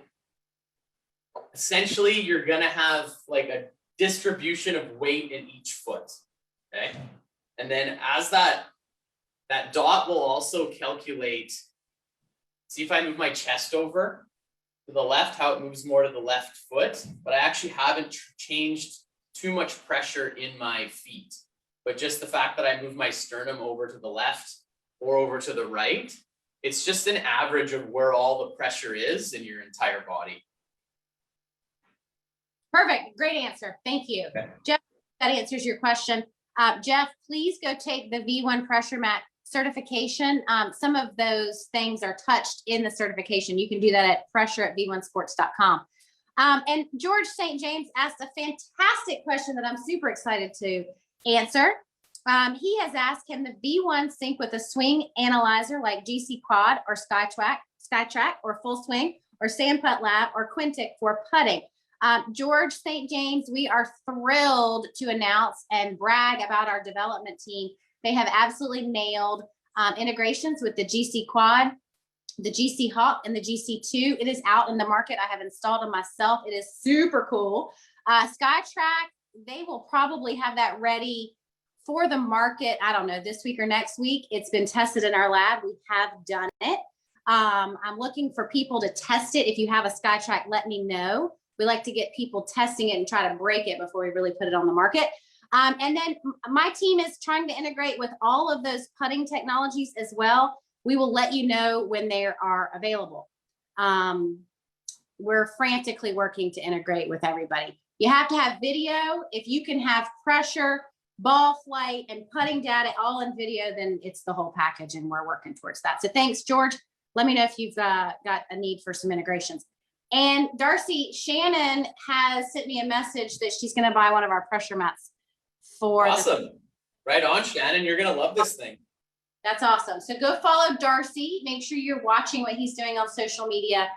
essentially you're gonna have like a distribution of weight in each foot. Okay. And then as that dot will also calculate, see if I move my chest over to the left, how it moves more to the left foot, but I actually haven't changed too much pressure in my feet. But just the fact that I move my sternum over to the left or over to the right, it's just an average of where all the pressure is in your entire body. Perfect. Great answer. Thank you. Okay. Jeff, that answers your question. Jeff, please go take the V1 pressure mat certification. Some of those things are touched in the certification. You can do that at pressure@v1sports.com. And George St. James asked a fantastic question that I'm super excited to answer. He has asked, can the V1 sync with a swing analyzer like GC Quad or Skytrak or Full Swing or Sandputt Lab or Quintic for putting? George St. James, we are thrilled to announce and brag about our development team. They have absolutely nailed integrations with the GC Quad, the GC Hawk, and the GC2. It is out in the market. I have installed them myself. It is super cool. Skytrak, they will probably have that ready for the market, I don't know, this week or next week. It's been tested in our lab. We have done it. I'm looking for people to test it. If you have a Skytrak, let me know. We like to get people testing it and try to break it before we really put it on the market. And then my team is trying to integrate with all of those putting technologies as well. We will let you know when they are available. We're frantically working to integrate with everybody. You have to have video. If you can have pressure, ball flight and putting data all in video, then it's the whole package and we're working towards that. So thanks, George. Let me know if you've got a need for some integrations. And Darcy, Shannon has sent me a message that she's going to buy one of our pressure mats for. Awesome. Right on, Shannon. You're going to love this thing. That's awesome. So go follow Darcy. Make sure you're watching what he's doing on social media.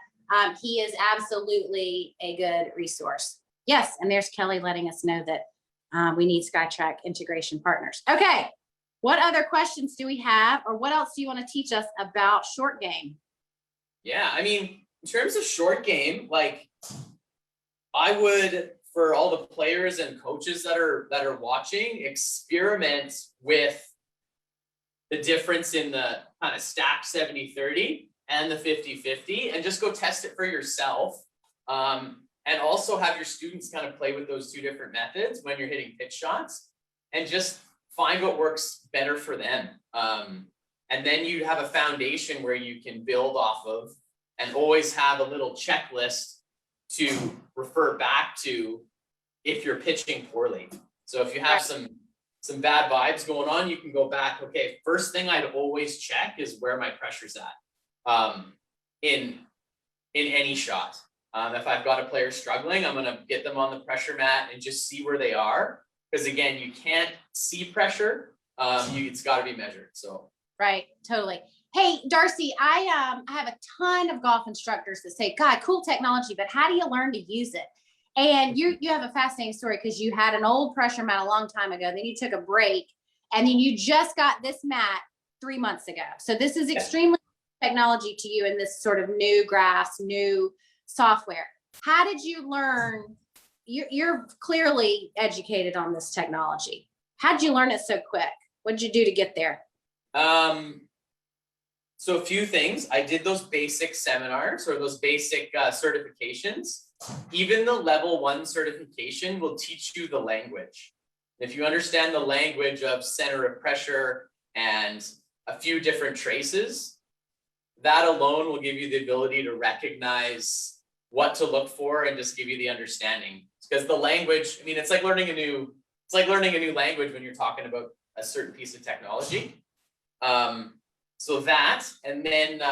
He is absolutely a good resource. Yes. And there's Kelly letting us know that we need Skytrak integration partners. Okay. What other questions do we have, or what else do you want to teach us about short game? Yeah. I mean, in terms of short game, like I would, for all the players and coaches that are watching, experiment with the difference in the kind of stack 70-30 and the 50-50 and just go test it for yourself. And also have your students kind of play with those two different methods when you're hitting pitch shots and just find what works better for them. And then you have a foundation where you can build off of and always have a little checklist to refer back to if you're pitching poorly. So if you have some bad vibes going on, you can go back. Okay, first thing I'd always check is where my pressure's at in any shot. If I've got a player struggling, I'm gonna get them on the pressure mat and just see where they are. Because again, you can't see pressure. It's got to be measured. So right, totally. Hey, Darcy, I have a ton of golf instructors that say, God, cool technology, but how do you learn to use it? And you have a fascinating story because you had an old pressure mat a long time ago. Then you took a break, and then you just got this mat 3 months ago. So this is extremely technology to you in this sort of new graphs, new software. How did you learn? You're clearly educated on this technology. How did you learn it so quick? What did you do to get there? So a few things. I did those basic seminars or those basic certifications. Even the level 1 certification will teach you the language. If you understand the language of center of pressure and a few different traces, that alone will give you the ability to recognize what to look for and just give you the understanding. Because the language, I mean, it's like learning a new language when you're talking about a certain piece of technology. So that, and then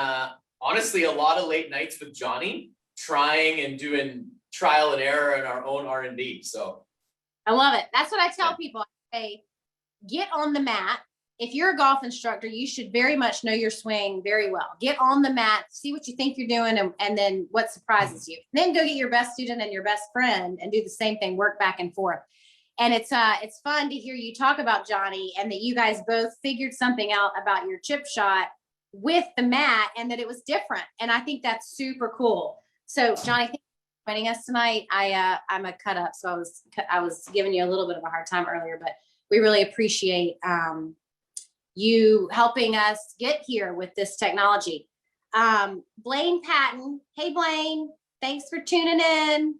honestly, a lot of late nights with Johnny, trying and doing trial and error in our own R&D. So I love it. That's what I tell people. I say, get on the mat. If you're a golf instructor, you should very much know your swing very well. Get on the mat, see what you think you're doing, and then what surprises you. Then go get your best student and your best friend and do the same thing, work back and forth. And it's fun to hear you talk about Johnny and that you guys both figured something out about your chip shot with the mat and that it was different. And I think that's super cool. So Johnny, thank you for joining us tonight. I'm a cut up, so I was giving you a little bit of a hard time earlier, but we really appreciate you helping us get here with this technology. Blaine Patton. Hey, Blaine, thanks for tuning in.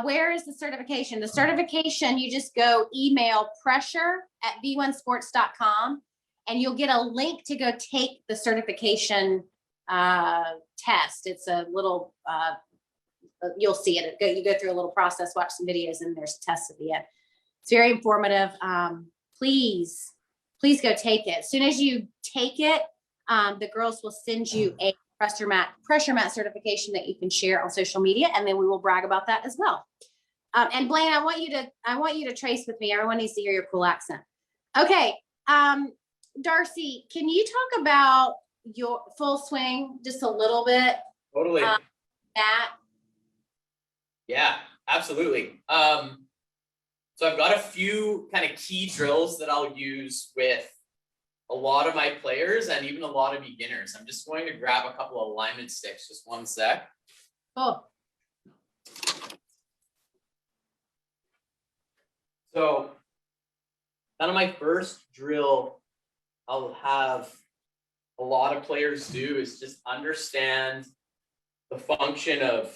Where is the certification? The certification, you just go email pressure@v1sports.com and you'll get a link to go take the certification test. It's a little, you'll see it. You go through a little process, watch some videos, and there's a test at the end. It's very informative. Please go take it. As soon as you take it, the girls will send you a pressure mat certification that you can share on social media, and then we will brag about that as well. And Blaine, I want you to trace with me. Everyone needs to hear your cool accent. Okay, Darcy, can you talk about your full swing just a little bit? Totally. That. Yeah, absolutely. So I've got a few kind of key drills that I'll use with a lot of my players and even a lot of beginners. I'm just going to grab a couple of alignment sticks, just one sec. Cool. So kind of my first drill I'll have a lot of players do is just understand the function of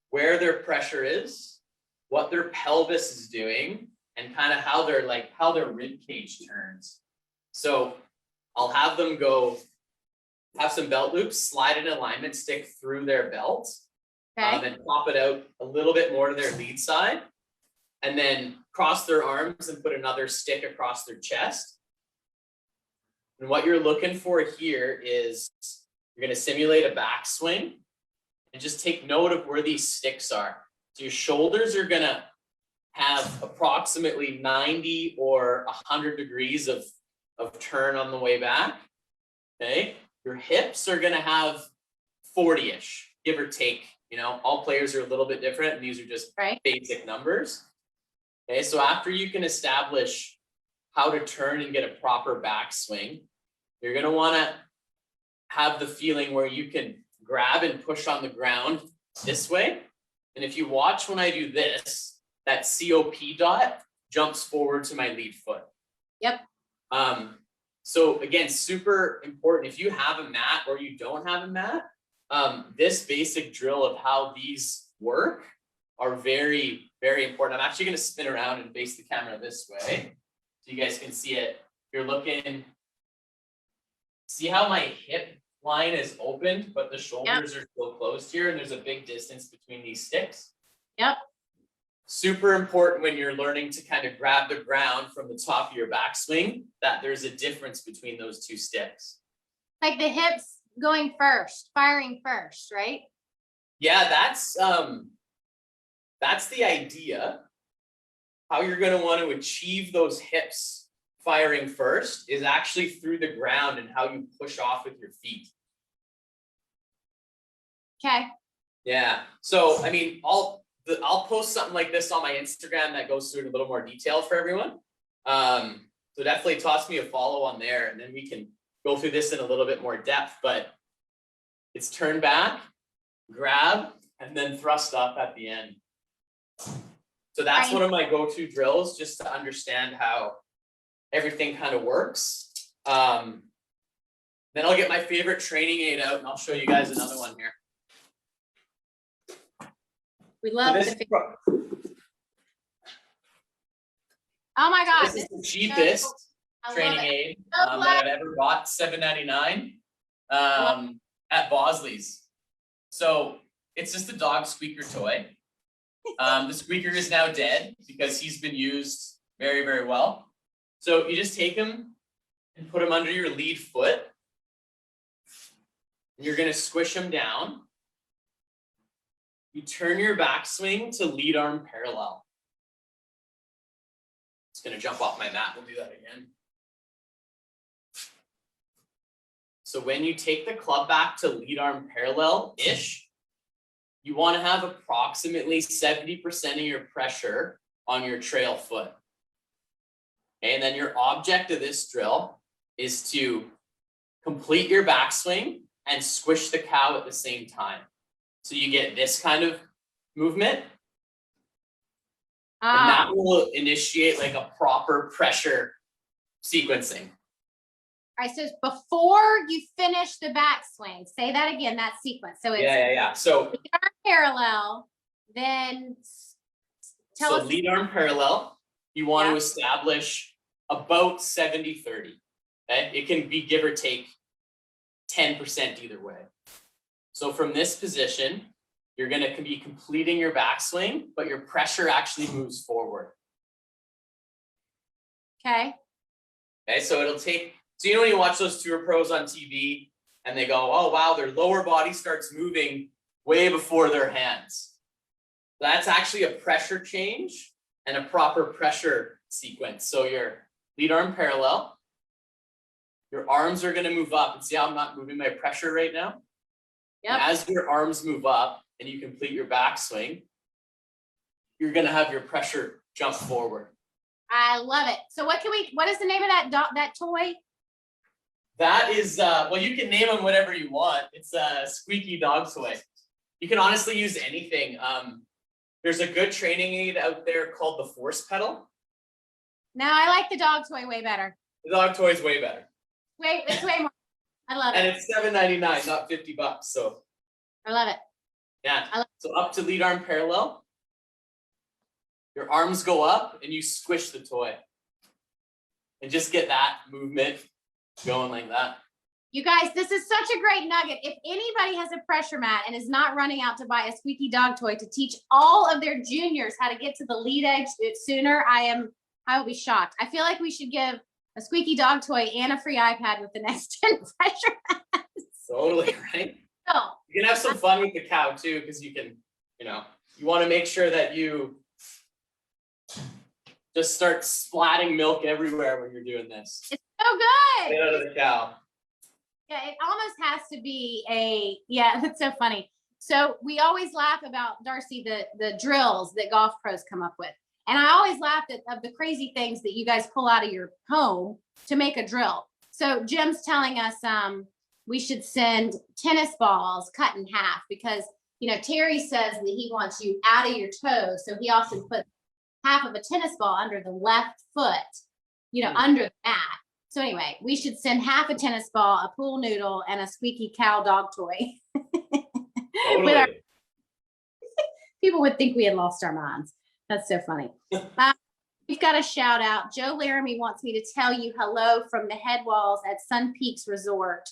where their pressure is, what their pelvis is doing, and kind of how their rib cage turns. So I'll have them go have some belt loops, slide an alignment stick through their belt, Okay. and pop it out a little bit more to their lead side, and then cross their arms and put another stick across their chest. And what you're looking for here is you're going to simulate a backswing and just take note of where these sticks are. So your shoulders are going to have approximately 90 or 100 degrees of turn on the way back. Okay. Your hips are going to have 40-ish, give or take. You know, all players are a little bit different, and these are just basic numbers. Okay. So after you can establish how to turn and get a proper backswing, you're going to want to have the feeling where you can grab and push on the ground this way. And if you watch when I do this, that COP dot jumps forward to my lead foot. Yep. So again, super important. If you have a mat or you don't have a mat, this basic drill of how these work are very, very important. I'm actually going to spin around and face the camera this way so you guys can see it. You're looking, see how my hip line is opened, but the shoulders are still closed here, and there's a big distance between these sticks. Yep. Super important when you're learning to kind of grab the ground from the top of your backswing, that there's a difference between those two sticks. Like the hips going first, firing first, right? Yeah, that's the idea. How you're going to want to achieve those hips firing first is actually through the ground and how you push off with your feet. Okay. Yeah. So, I mean, I'll post something like this on my Instagram that goes through in a little more detail for everyone. So definitely toss me a follow on there, and then we can go through this in a little bit more depth, but it's turn back, grab, and then thrust up at the end. So that's one of my go-to drills, just to understand how everything kind of works. Then I'll get my favorite training aid out and I'll show you guys another one here. We love so the oh my God. This is the cheapest training aid that I've ever bought, $7.99 at Bosley's. So it's just a dog squeaker toy. The squeaker is now dead because he's been used very, very well. So you just take him and put him under your lead foot. And you're going to squish him down. You turn your backswing to lead arm parallel. It's going to jump off my mat. We'll do that again. So when you take the club back to lead arm parallel-ish, you want to have approximately 70% of your pressure on your trail foot. Okay, and then your object of this drill is to complete your backswing and squish the cow at the same time. So you get this kind of movement. And that will initiate like a proper pressure sequencing. All right, so before you finish the backswing, say that again, that sequence. So it's Yeah. So lead arm parallel, then tell us. Lead arm parallel, you want to establish about 70-30. Okay, it can be give or take 10% either way. So from this position, you're going to be completing your backswing, but your pressure actually moves forward. Okay. Okay, so it'll take, so you know when you watch those tour pros on TV and they go, oh wow, their lower body starts moving way before their hands. That's actually a pressure change and a proper pressure sequence. So your lead arm parallel, your arms are going to move up, and see how I'm not moving my pressure right now? Yep. As your arms move up and you complete your backswing, you're going to have your pressure jump forward. I love it. So what is the name of that toy? That is, well, you can name them whatever you want. It's a squeaky dog toy. You can honestly use anything. There's a good training aid out there called the force pedal. No, I like the dog toy way better. The dog toy is way better. It's way more. I love And it. it's $7.99, not $50. So I love it. yeah. So up to lead arm parallel. Your arms go up and you squish the toy. And just get that movement going like that. You guys, this is such a great nugget. If anybody has a pressure mat and is not running out to buy a squeaky dog toy to teach all of their juniors how to get to the lead edge sooner, I will be shocked. I feel like we should give a squeaky dog toy and a free iPad with the next 10 pressure mats. Totally, right? So, You can have some fun with the cow too, because you can, you want to make sure that you just start splatting milk everywhere when you're doing this. it's so good. Get out of the cow. Yeah, it almost has to be yeah, that's so funny. So we always laugh about, Darcy, the drills that golf pros come up with. And I always laugh at the crazy things that you guys pull out of your home to make a drill. So Jim's telling us we should send tennis balls cut in half because, Terry says that he wants you out of your toes. So he also puts half of a tennis ball under the left foot, under the mat. So anyway, we should send half a tennis ball, a pool noodle, and a squeaky cow dog toy. Totally. People would think we had lost our minds. That's so funny. We've got a shout out. Joe Laramie wants me to tell you hello from the head walls at Sun Peaks Resort.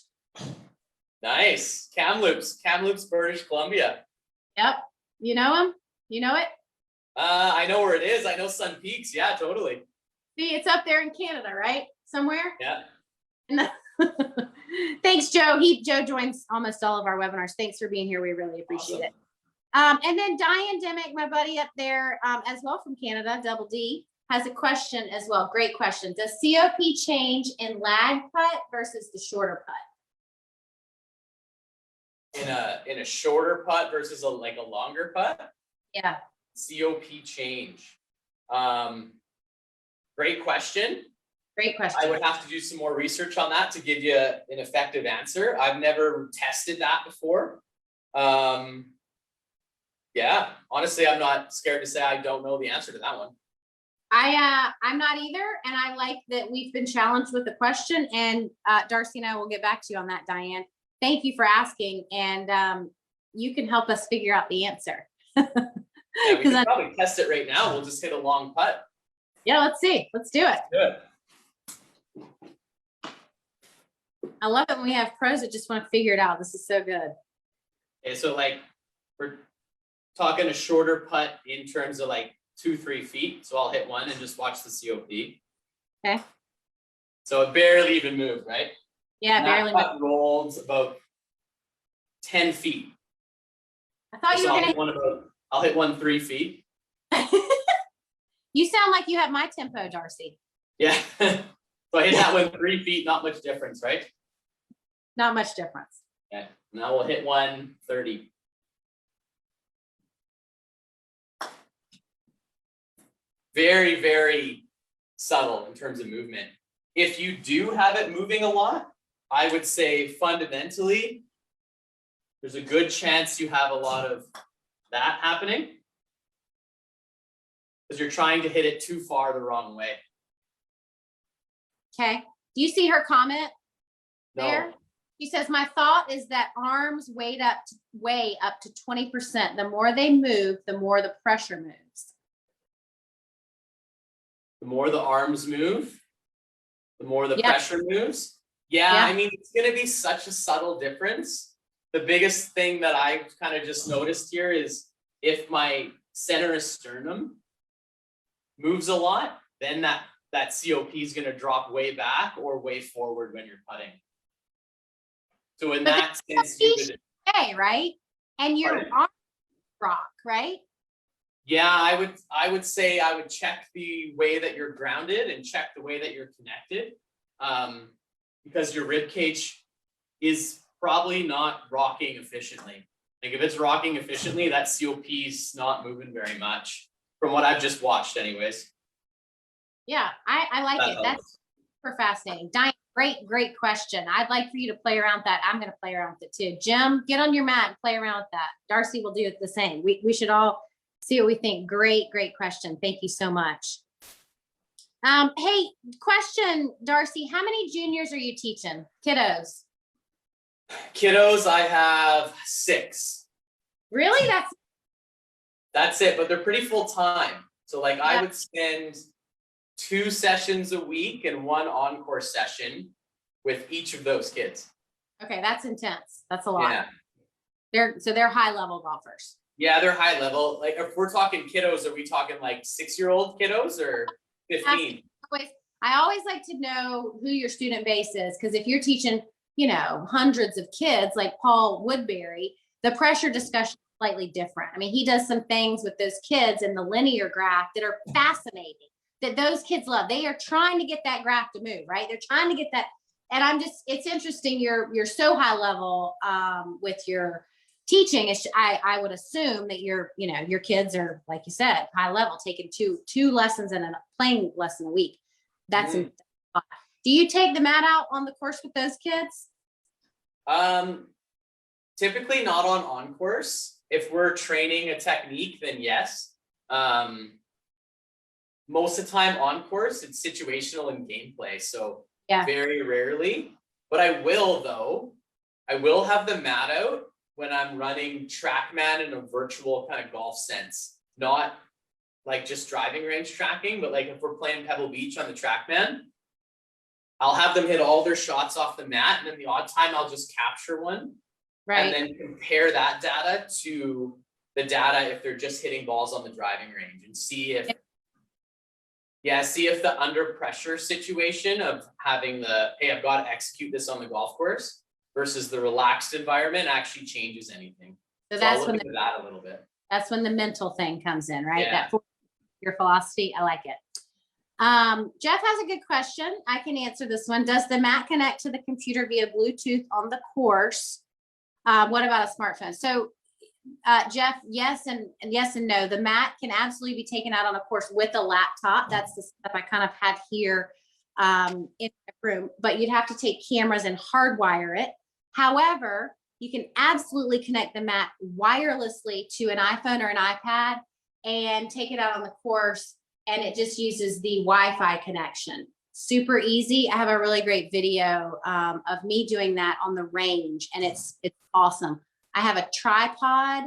Nice. Kamloops, British Columbia. Yep. You know him? You know it? I know where it is. I know Sun Peaks. Yeah, totally. See, it's up there in Canada, right? Somewhere? Yeah. Thanks, Joe. Joe joins almost all of our webinars. Thanks for being here. We really appreciate it. And then Diane Dimick, my buddy up there, as well from Canada, Double D, has a question as well. Great question. Does COP change in lag putt versus the shorter putt? In a shorter putt versus a longer putt? Yeah. COP change. Great question. Great question. I would have to do some more research on that to give you an effective answer. I've never tested that before. Yeah, honestly, I'm not scared to say I don't know the answer to that one. I'm not either, and I like that we've been challenged with the question, and Darcy and I will get back to you on that, Diane. Thank you for asking, and you can help us figure out the answer. Yeah, we can probably test it right now. We'll just hit a long putt. Yeah, let's see. Let's do it. Good. I love it when we have pros that just want to figure it out. This is so good. Okay, so we're talking a shorter putt in terms of 2-3 feet. So I'll hit one and just watch the COP. Okay. So it barely even moved, right? Yeah, and barely. That putt rolled about 10 feet. I thought you were gonna. I'll hit one 3 feet. You sound like you have my tempo, Darcy. Yeah. So I hit that one 3 feet, not much difference, right? Not much difference. Okay. Now we'll hit 130. Very, very subtle in terms of movement. If you do have it moving a lot, I would say fundamentally, there's a good chance you have a lot of that happening because you're trying to hit it too far the wrong way. Okay. Do you see her comment No. there? She says, my thought is that arms weigh up to 20%. The more they move, the more the pressure moves. The more the arms move, the more the Yeah. pressure moves. Yeah, Yeah. I mean, it's going to be such a subtle difference. The biggest thing that I've kind of just noticed here is if my center of sternum moves a lot, then that COP is going to drop way back or way forward when you're putting. So in that sense, you would, Okay, right? And your Pardon? arms rock, right? yeah, I would say I would check the way that you're grounded and check the way that you're connected, because your rib cage is probably not rocking efficiently. Like if it's rocking efficiently, that COP's not moving very much from what I've just watched anyways. Yeah, I like it. That's super fascinating. Diane, great question. I'd like for you to play around with that. I'm going to play around with it too. Jim, get on your mat and play around with that. Darcy will do it the same. We should all see what we think. Great question. Thank you so much. Hey, question, Darcy, how many juniors are you teaching? Kiddos? Kiddos, I have 6. Really? That's it, but they're pretty full time. So like I Yeah. would spend 2 sessions a week and 1 encore session with each of those kids. Okay, that's intense. That's a lot. Yeah. They're high level golfers. Yeah, they're high level. Like if we're talking kiddos, are we talking like 6-year-old kiddos or 15? I always like to know who your student base is, because if you're teaching, hundreds of kids like Paul Woodbury, the pressure discussion is slightly different. I mean, he does some things with those kids in the linear graph that are fascinating, that those kids love. They are trying to get that graph to move, right? They're trying to get that. And it's interesting. You're so high level with your teaching. I would assume that your kids are, like you said, high level, taking two lessons and a playing lesson a week. That's do you take the mat out on the course with those kids? Typically not on course. If we're training a technique, then yes. Most of the time on course, it's situational and gameplay. So yeah, very rarely. But I will have the mat out when I'm running TrackMan in a virtual kind of golf sense, not like just driving range tracking, but like if we're playing Pebble Beach on the TrackMan, I'll have them hit all their shots off the mat, and then the odd time I'll just capture one, right. and then compare that data to the data if they're just hitting balls on the driving range, and see if the under pressure situation of having hey, I've got to execute this on the golf course versus the relaxed environment actually changes anything. So that's when that a little bit. That's when the mental thing comes in, right? Yeah. Your philosophy. I like it. Jeff has a good question. I can answer this one. Does the mat connect to the computer via Bluetooth on the course? What about a smartphone? So, Jeff, yes and no. The mat can absolutely be taken out on a course with a laptop. That's the stuff I kind of had here in my room, but you'd have to take cameras and hardwire it. However, you can absolutely connect the mat wirelessly to an iPhone or an iPad and take it out on the course, and it just uses the Wi-Fi connection. Super easy. I have a really great video of me doing that on the range, and it's awesome. I have a tripod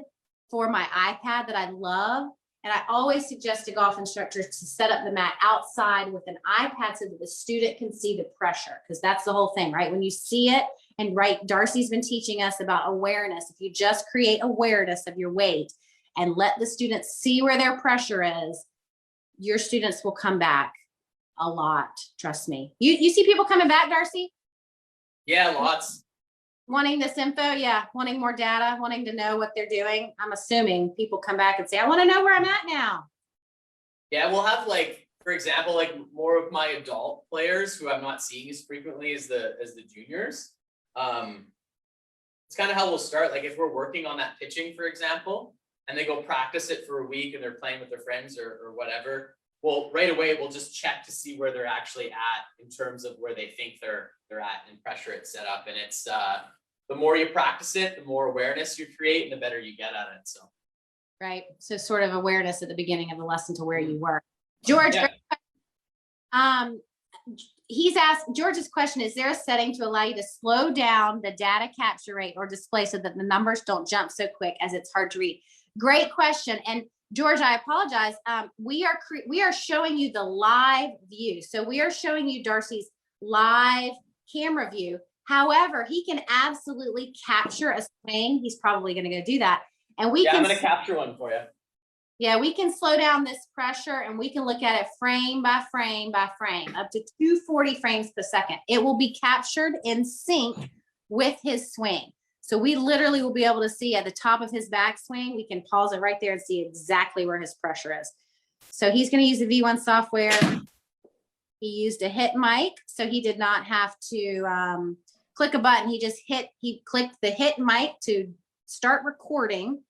for my iPad that I love, and I always suggest to golf instructors to set up the mat outside with an iPad so that the student can see the pressure, because that's the whole thing, right? When you see it, and right, Darcy's been teaching us about awareness. If you just create awareness of your weight and let the students see where their pressure is, your students will come back a lot. Trust me. You see people coming back, Darcy? Yeah, lots. Wanting this info, yeah, wanting more data, wanting to know what they're doing. I'm assuming people come back and say, I want to know where I'm at now. Yeah, we'll have, like, for example, like more of my adult players who I'm not seeing as frequently as the juniors. It's kind of how we'll start. Like if we're working on that pitching, for example, and they go practice it for a week and they're playing with their friends or whatever, well, right away we'll just check to see where they're actually at in terms of where they think they're at and pressure it set up. And it's the more you practice it, the more awareness you create and the better you get at it. So right. So sort of awareness at the beginning of the lesson to where you were. George, yeah. He's asked, George's question, is there a setting to allow you to slow down the data capture rate or display so that the numbers don't jump so quick as it's hard to read? Great question. And George, I apologize. We are showing you the live view. So we are showing you Darcy's live camera view. However, he can absolutely capture a swing. He's probably going to go do that. And I'm going to capture one for you. Yeah, we can slow down this pressure and we can look at it frame by frame by frame, up to 240 frames per second. It will be captured in sync with his swing. So we literally will be able to see at the top of his backswing. We can pause it right there and see exactly where his pressure is. So he's going to use the V1 software. He used a hit mic, so he did not have to click a button. He clicked the hit mic to start recording.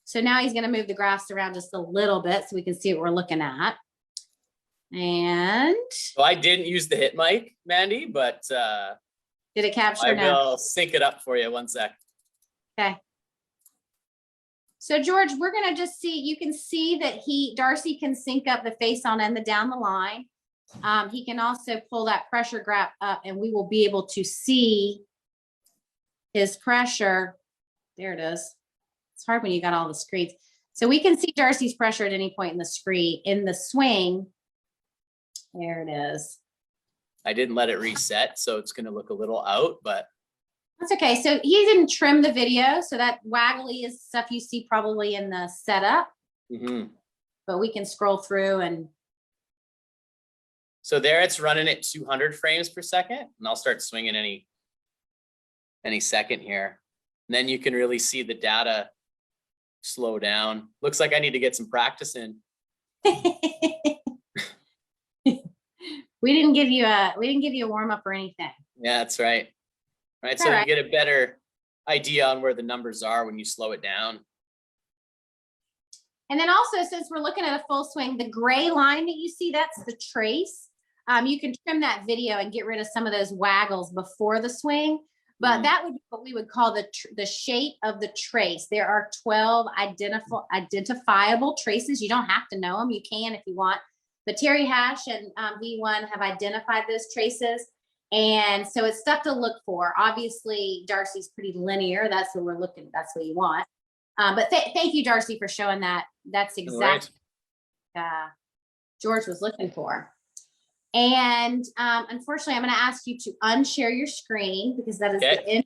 So now he's going to move the graphs around just a little bit so we can see what we're looking at. And so I didn't use the hit mic, Mandy, but did it capture? I will sync it up for you. One sec. Okay. So George, we're going to just see, you can see that Darcy can sync up the face on and the down the line. He can also pull that pressure graph up and we will be able to see his pressure. There it is. It's hard when you got all the screens. So we can see Darcy's pressure at any point in the screen, in the swing. There it is. I didn't let it reset, so it's going to look a little out, but That's okay. So he didn't trim the video. So that waggly is stuff you see probably in the setup, but we can scroll through and. So there it's running at 200 frames per second, and I'll start swinging any second here. And then you can really see the data slow down. Looks like I need to get some practice in. We didn't give you a warm up or anything. Yeah, that's right. Right. So you get a better idea on where the numbers are when you slow it down. And then also, since we're looking at a full swing, the gray line that you see, that's the trace. You can trim that video and get rid of some of those waggles before the swing, but that would be what we would call the shape of the trace. There are 12 identifiable traces. You don't have to know them. You can if you want. But Terry Hash and V1 have identified those traces. And so it's stuff to look for. Obviously, Darcy's pretty linear. That's what we're looking. That's what you want. But thank you, Darcy, for showing that. That's exactly what George was looking for. And unfortunately, I'm going to ask you to unshare your screen because that is the end of the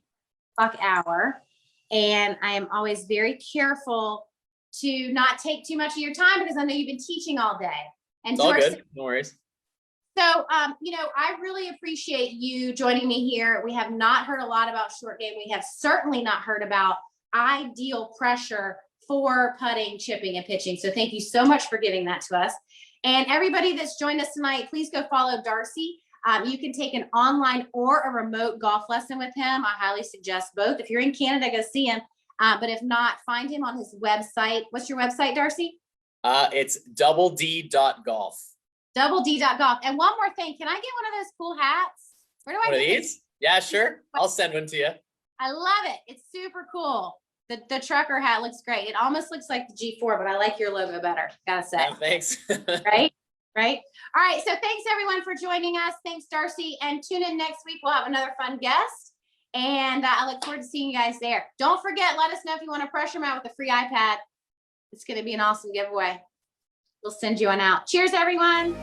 clock hour. And I am always very careful to not take too much of your time because I know you've been teaching all day. And it's George, all good. No worries. So, I really appreciate you joining me here. We have not heard a lot about short game. We have certainly not heard about ideal pressure for putting, chipping, and pitching. So thank you so much for giving that to us. And everybody that's joined us tonight, please go follow Darcy. You can take an online or a remote golf lesson with him. I highly suggest both. If you're in Canada, go see him. But if not, find him on his website. What's your website, Darcy? It's doubled.golf. Doubled.golf. And one more thing, can I get one of those cool hats? Where do I get these? Yeah, sure. I'll send one to you. I love it. It's super cool. The trucker hat looks great. It almost looks like the G4, but I like your logo better, gotta say. Yeah, thanks. Right? All right, so thanks everyone for joining us. Thanks, Darcy, and tune in next week. We'll have another fun guest, and I look forward to seeing you guys there. Don't forget, let us know if you want a pressure mat with a free iPad. It's gonna be an awesome giveaway. We'll send you one out. Cheers, everyone.